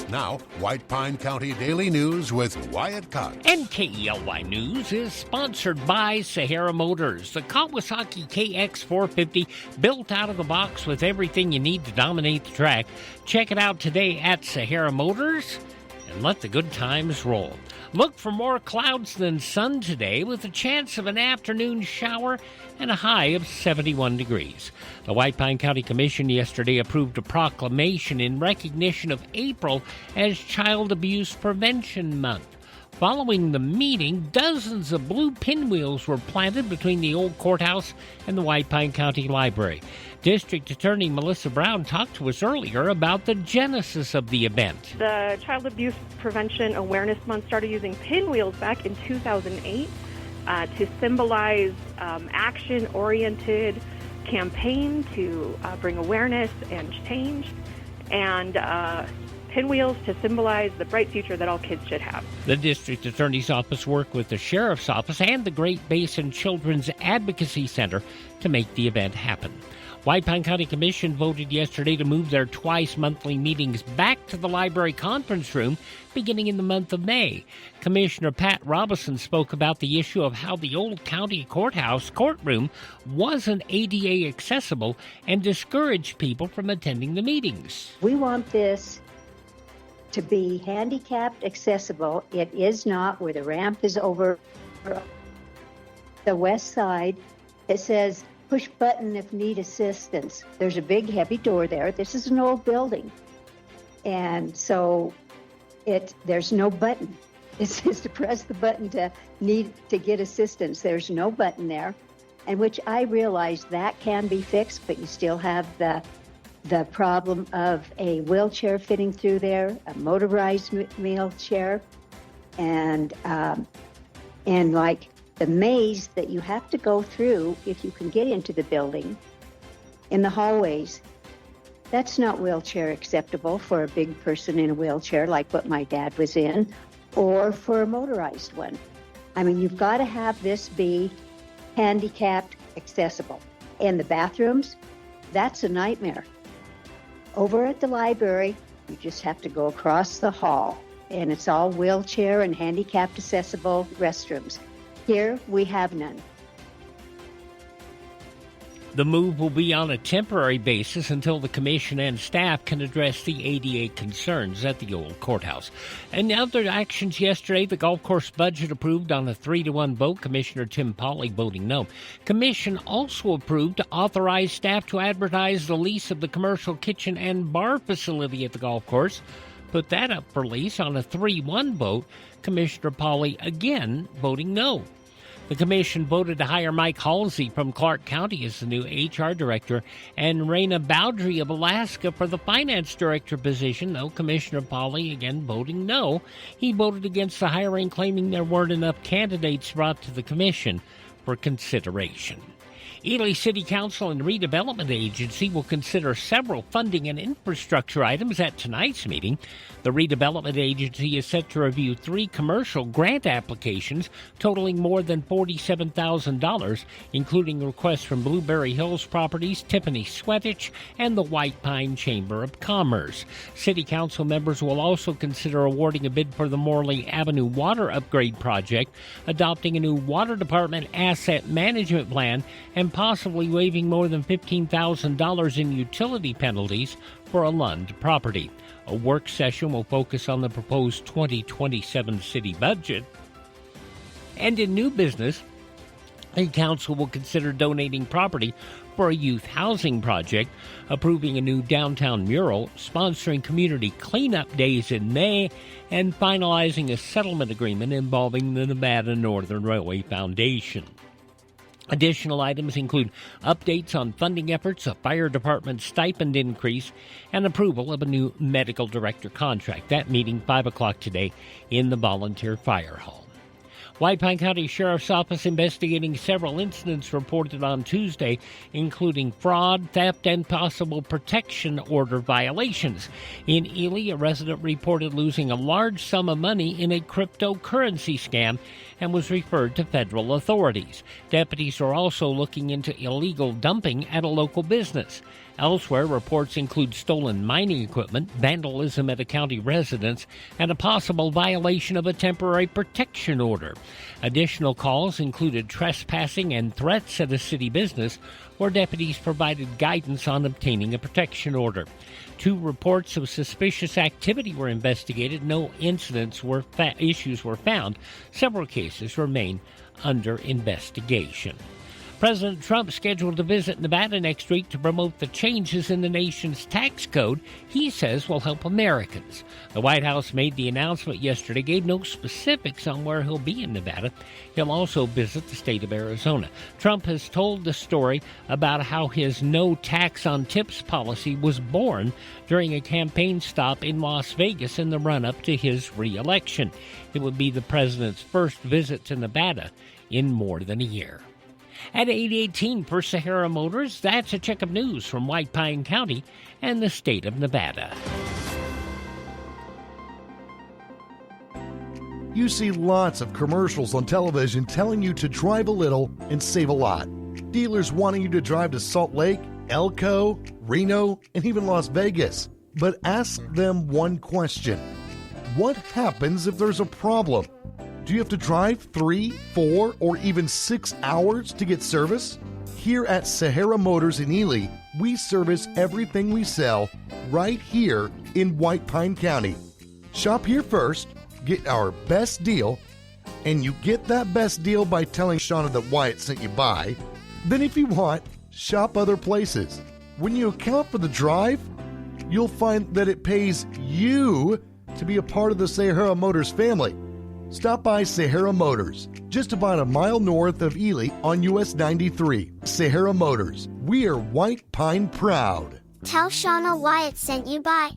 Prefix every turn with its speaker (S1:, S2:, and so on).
S1: Now, White Pine County Daily News with Wyatt Cox.
S2: NKELY News is sponsored by Sahara Motors, the Kawasaki KX450, built out of the box with everything you need to dominate the track. Check it out today at Sahara Motors and let the good times roll. Look for more clouds than sun today with a chance of an afternoon shower and a high of 71 degrees. The White Pine County Commission yesterday approved a proclamation in recognition of April as Child Abuse Prevention Month. Following the meeting, dozens of blue pinwheels were planted between the old courthouse and the White Pine County Library. District Attorney Melissa Brown talked to us earlier about the genesis of the event.
S3: The Child Abuse Prevention Awareness Month started using pinwheels back in 2008 to symbolize action-oriented campaign to bring awareness and change, and pinwheels to symbolize the bright future that all kids should have.
S2: The District Attorney's Office worked with the Sheriff's Office and the Great Basin Children's Advocacy Center to make the event happen. White Pine County Commission voted yesterday to move their twice-monthly meetings back to the library conference room beginning in the month of May. Commissioner Pat Robison spoke about the issue of how the old county courthouse courtroom wasn't ADA accessible and discouraged people from attending the meetings.
S4: We want this to be handicapped accessible. It is not, where the ramp is over the west side. It says push button if need assistance. There's a big heavy door there. This is an old building. And so there's no button. It says to press the button to get assistance. There's no button there. And which I realize that can be fixed, but you still have the problem of a wheelchair fitting through there, a motorized wheelchair, and like the maze that you have to go through if you can get into the building in the hallways. That's not wheelchair acceptable for a big person in a wheelchair like what my dad was in, or for a motorized one. I mean, you've got to have this be handicapped accessible. And the bathrooms, that's a nightmare. Over at the library, you just have to go across the hall, and it's all wheelchair and handicapped accessible restrooms. Here, we have none.
S2: The move will be on a temporary basis until the commission and staff can address the ADA concerns at the old courthouse. And other actions yesterday, the golf course budget approved on a 3-1 vote, Commissioner Tim Pauley voting no. Commission also approved to authorize staff to advertise the lease of the commercial kitchen and bar facility at the golf course. Put that up for lease on a 3-1 vote, Commissioner Pauley again voting no. The commission voted to hire Mike Halsey from Clark County as the new HR director and Raina Bowdry of Alaska for the finance director position, though Commissioner Pauley again voting no. He voted against the hiring, claiming there weren't enough candidates brought to the commission for consideration. Ely City Council and Redevelopment Agency will consider several funding and infrastructure items at tonight's meeting. The Redevelopment Agency is set to review 3 commercial grant applications totaling more than $47,000, including requests from Blueberry Hills Properties, Tiffany Sweatich, and the White Pine Chamber of Commerce. City Council members will also consider awarding a bid for the Morley Avenue Water Upgrade Project, adopting a new Water Department asset management plan, and possibly waiving more than $15,000 in utility penalties for a Lund property. A work session will focus on the proposed 2027 city budget. And in new business, the council will consider donating property for a youth housing project, approving a new downtown mural, sponsoring community cleanup days in May, and finalizing a settlement agreement involving the Nevada Northern Railway Foundation. Additional items include updates on funding efforts, a fire department stipend increase, and approval of a new medical director contract. That meeting 5 o'clock today in the Volunteer Fire Hall. White Pine County Sheriff's Office investigating several incidents reported on Tuesday, including fraud, theft, and possible protection order violations. In Ely, a resident reported losing a large sum of money in a cryptocurrency scam, and was referred to federal authorities. Deputies are also looking into illegal dumping at a local business. Elsewhere, reports include stolen mining equipment, vandalism at a county residence, and a possible violation of a temporary protection order. Additional calls included trespassing and threats at a city business, where deputies provided guidance on obtaining a protection order. 2 reports of suspicious activity were investigated. No issues were found. Several cases remain under investigation. President Trump scheduled to visit Nevada next week to promote the changes in the nation's tax code he says will help Americans. The White House made the announcement yesterday, gave no specifics on where he'll be in Nevada. He'll also visit the state of Arizona. Trump has told the story about how his no tax on tips policy was born during a campaign stop in Las Vegas in the run-up to his re-election. It would be the president's first visit to Nevada in more than a year. At 8:18 for Sahara Motors, that's a check of news from White Pine County and the state of Nevada.
S5: You see lots of commercials on television telling you to drive a little and save a lot. Dealers wanting you to drive to Salt Lake, Elko, Reno, and even Las Vegas. But ask them one question. What happens if there's a problem? Do you have to drive 3, 4, or even 6 hours to get service? Here at Sahara Motors in Ely, we service everything we sell right here in White Pine County. Shop here first, get our best deal, and you get that best deal by telling Shauna that Wyatt sent you by. Then if you want, shop other places. When you account for the drive, you'll find that it pays you to be a part of the Sahara Motors family. Stop by Sahara Motors, just about a mile north of Ely on US 93. Sahara Motors, we are White Pine proud.
S6: Tell Shauna Wyatt sent you by.